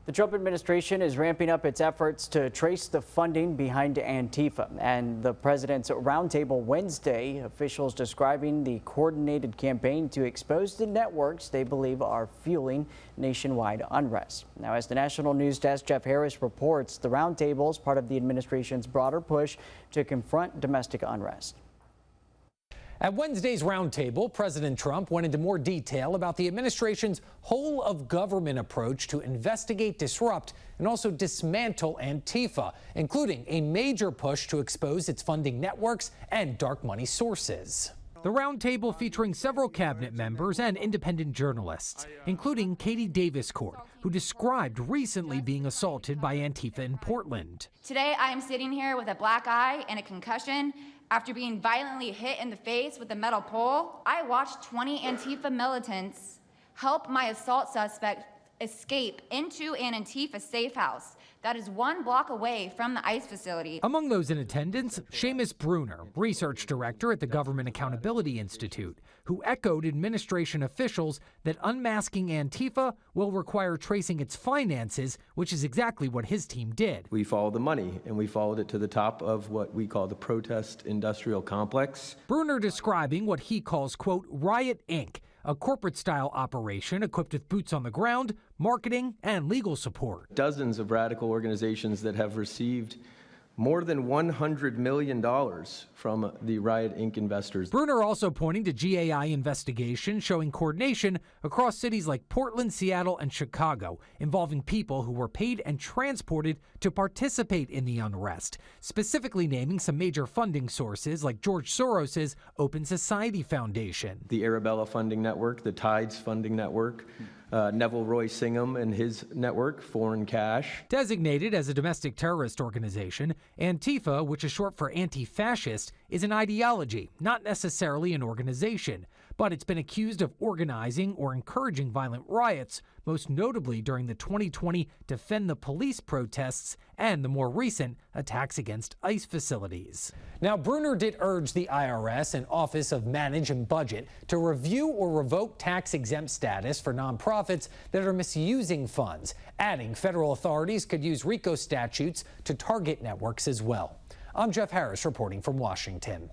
The Trump administration is ramping up its efforts to trace the funding behind Antifa. And the president's roundtable Wednesday, officials describing the coordinated campaign to expose the networks they believe are fueling nationwide unrest. Now, as the National News Desk Jeff Harris reports, the roundtable is part of the administration's broader push to confront domestic unrest. At Wednesday's roundtable, President Trump went into more detail about the administration's whole-of-government approach to investigate, disrupt, and also dismantle Antifa, including a major push to expose its funding networks and dark money sources. The roundtable featuring several cabinet members and independent journalists, including Katie Daviscourt, who described recently being assaulted by Antifa in Portland. Today, I am sitting here with a black eye and a concussion after being violently hit in the face with a metal pole. I watched 20 Antifa militants help my assault suspect escape into an Antifa safe house that is 1 block away from the ICE facility. Among those in attendance, Seamus Bruner, research director at the Government Accountability Institute, who echoed administration officials that unmasking Antifa will require tracing its finances, which is exactly what his team did. We followed the money, and we followed it to the top of what we call the protest industrial complex. Bruner describing what he calls, quote, Riot Inc., a corporate-style operation equipped with boots on the ground, marketing, and legal support. Dozens of radical organizations that have received more than $100 million from the Riot Inc. investors. Bruner also pointing to GAI investigation showing coordination across cities like Portland, Seattle, and Chicago, involving people who were paid and transported to participate in the unrest, specifically naming some major funding sources like George Soros's Open Society Foundation. The Arabella Funding Network, the Tides Funding Network, Neville Roy Singham and his network, Foreign Cash. Designated as a domestic terrorist organization, Antifa, which is short for anti-fascist, is an ideology, not necessarily an organization. But it's been accused of organizing or encouraging violent riots, most notably during the 2020 Defend the Police protests and the more recent attacks against ICE facilities. Now, Bruner did urge the IRS and Office of Manage and Budget to review or revoke tax-exempt status for nonprofits that are misusing funds, adding federal authorities could use RICO statutes to target networks as well. I'm Jeff Harris reporting from Washington.